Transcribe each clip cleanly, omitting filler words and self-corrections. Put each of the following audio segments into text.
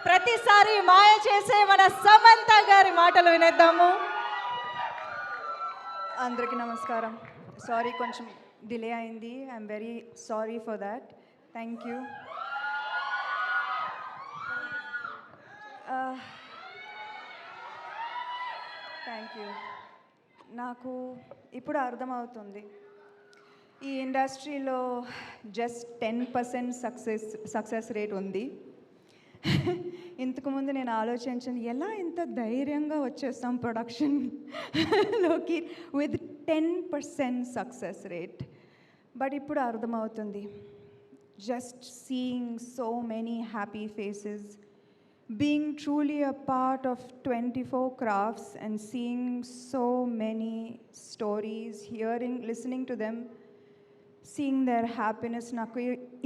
ప్రతిసారి మాయ చేసే మన సమంత గారి మాటలు వినేద్దాము. అందరికీ నమస్కారం. సారీ కొంచెం డిలే అయింది. I'm very sorry for that. Thank you. Thank you. నాకు ఇప్పుడు అర్థమవుతుంది ఈ ఇండస్ట్రీలో జస్ట్ 10% సక్సెస్ రేట్ ఉంది. ఇంతకుముందు నేను ఆలోచించింది ఎలా ఇంత ధైర్యంగా వచ్చేస్తాం ప్రొడక్షన్లోకి విత్ 10% సక్సెస్ రేట్. బట్ ఇప్పుడు అర్థమవుతుంది just seeing so many happy faces, being truly a part of 24 crafts and seeing so many stories, listening to them, seeing their happiness. నాకు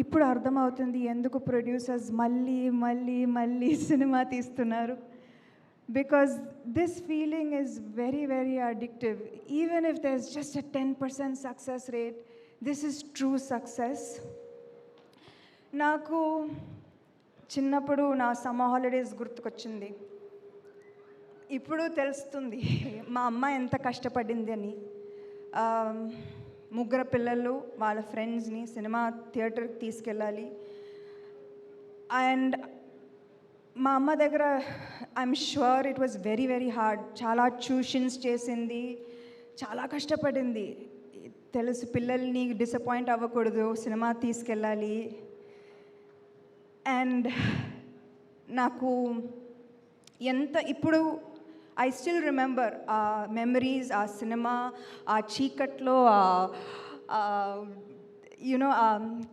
ఇప్పుడు అర్థమవుతుంది ఎందుకు ప్రొడ్యూసర్స్ మళ్ళీ మళ్ళీ మళ్ళీ సినిమా తీస్తున్నారు. Because this feeling is very very addictive. Even if there is just a 10% success rate, this is true success. నాకు చిన్నప్పుడు నా సమ్మర్ హాలిడేస్ గుర్తుకొచ్చింది. ఇప్పుడు తెలుస్తుంది మా అమ్మ ఎంత కష్టపడింది అని. ముగ్గురు పిల్లలు వాళ్ళ ఫ్రెండ్స్ని సినిమా థియేటర్కి తీసుకెళ్ళాలి. అండ్ మా అమ్మ దగ్గర I'm sure it was very very hard. చాలా ట్యూషన్స్ చేసింది, చాలా కష్టపడింది. తెలుసు పిల్లల్ని డిసప్పాయింట్ అవ్వకూడదు, సినిమా తీసుకెళ్ళాలి. అండ్ నాకు ఎంత ఇప్పుడు ఐ స్టిల్ రిమెంబర్ ఆ మెమరీస్, ఆ సినిమా, ఆ చీకట్లో యూనో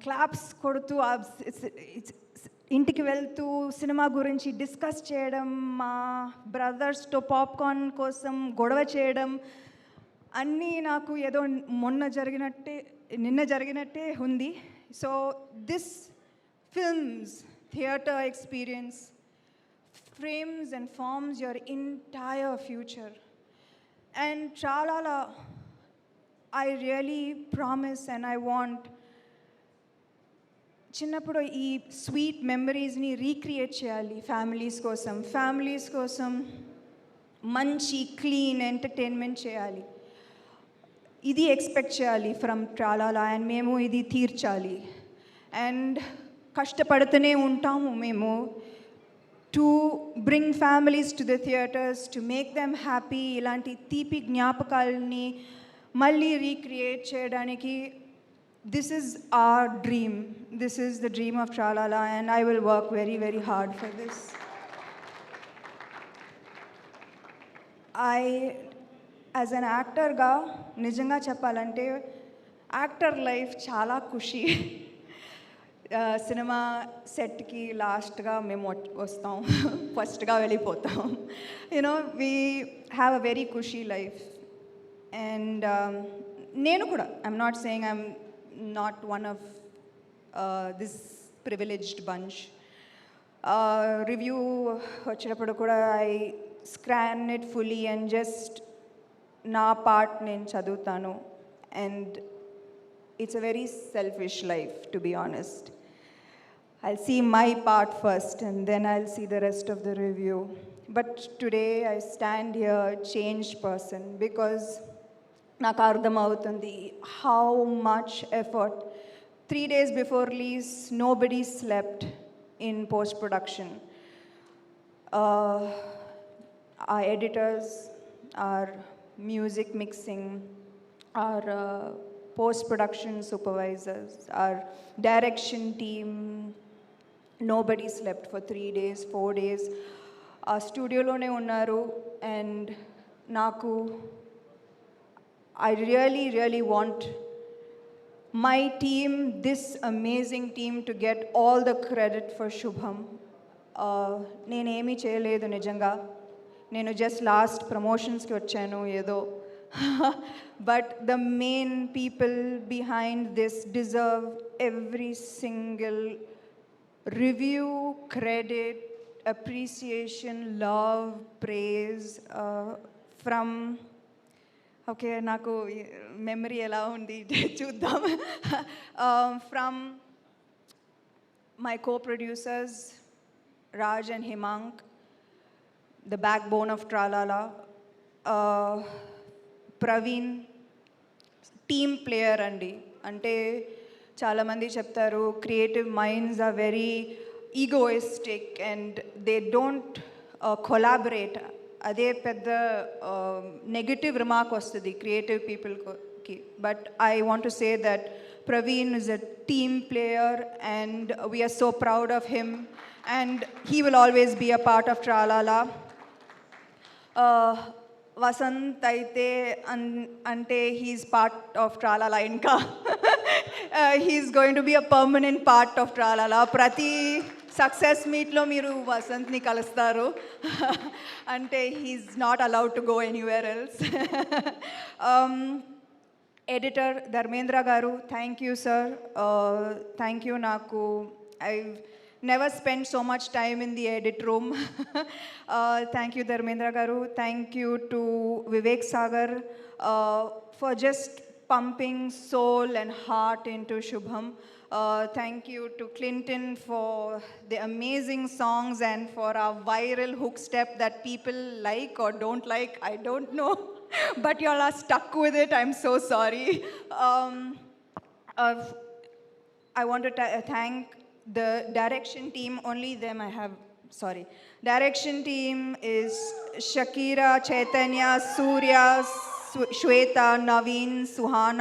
క్లాప్స్ కొడుతూ ఇంటికి వెళ్తూ సినిమా గురించి డిస్కస్ చేయడం, మా బ్రదర్స్తో పాప్కార్న్ కోసం గొడవ చేయడం అన్నీ నాకు ఏదో నిన్న జరిగినట్టే ఉంది. So this films, theatre experience frames and forms your entire future. And Tralala, I really promise and I want చిన్నప్పుడు ఈ స్వీట్ మెమరీస్ని రీక్రియేట్ చేయాలి ఫ్యామిలీస్ కోసం మంచి క్లీన్ ఎంటర్టైన్మెంట్ చేయాలి. ఇది ఎక్స్పెక్ట్ చేయాలి ఫ్రమ్ ట్రాలాలా. అండ్ మేము ఇది తీర్చాలి. అండ్ కష్టపడుతూనే ఉంటాము మేము to bring families to the theatres, to make them happy. ఇలాంటి తీపి జ్ఞాపకాలని మళ్ళీ రీక్రియేట్ చేయడానికి this is our dream. This is the dream of Tralala and I will work very very hard for this. As an యాక్టర్గా నిజంగా చెప్పాలంటే actor life చాలా ఖుషి. Cinema సెట్కి లాస్ట్గా మేము వస్తాం, ఫస్ట్గా వెళ్ళిపోతాం. You know we have a very khushi life. And నేను కూడా I'm not saying I'm not one of this privileged bunch. Review వచ్చేటప్పుడు కూడా I scan it fully and just నా పార్ట్ నేను చదువుతాను. And it's a very selfish life, to be honest. I'll see my part first and then I'll see the rest of the review. But today I stand here a changed person because నాకు అర్థమవుతుంది how much effort. 3 days before release nobody slept in post production. Our editors, our music mixing, our post-production supervisors, our direction team, nobody slept for 3 days, 4 days. ఆ స్టూడియోలోనే ఉన్నారు. And నాకు I really want my team, this amazing team to get all the credit for శుభం. నేనేమీ చేయలేదు నిజంగా. నేను just last ప్రమోషన్స్కి వచ్చాను ఏదో. But the main people behind this deserve every single review, credit, appreciation, love, praise from okay naku memory ela undi chuddam from my co-producers, Raj and Himank, the backbone of Tralala. Praveen, team player అండి. అంటే చాలామంది చెప్తారు creative minds are very egoistic and they don't collaborate. అదే పెద్ద negative remark వస్తుంది creative పీపుల్కి. But I want to say that Praveen is a team player and we are so proud of him and he will always be a part of Tralala. Vasanth అయితే అంటే he's part of Tralala. ఇంకా he's going to be a permanent part of Tralala. ప్రతి success మీట్లో మీరు వసంత్ని కలుస్తారు. అంటే he's not allowed to go anywhere else. Editor Dharmendra garu, thank you sir. Thank you. నాకు I never spent so much time in the edit room. Thank you Dharmendra garu. Thank you to Vivek Sagar for just pumping soul and heart into Shubham. Thank you to Clinton for the amazing songs and for our viral hook step that people like or don't like, I don't know. But you all are stuck with it. I'm so sorry. I want to thank the direction team. Only them I have, sorry. Direction team is Shakira, Chaitanya, Surya, Shweta, Naveen, Suhana.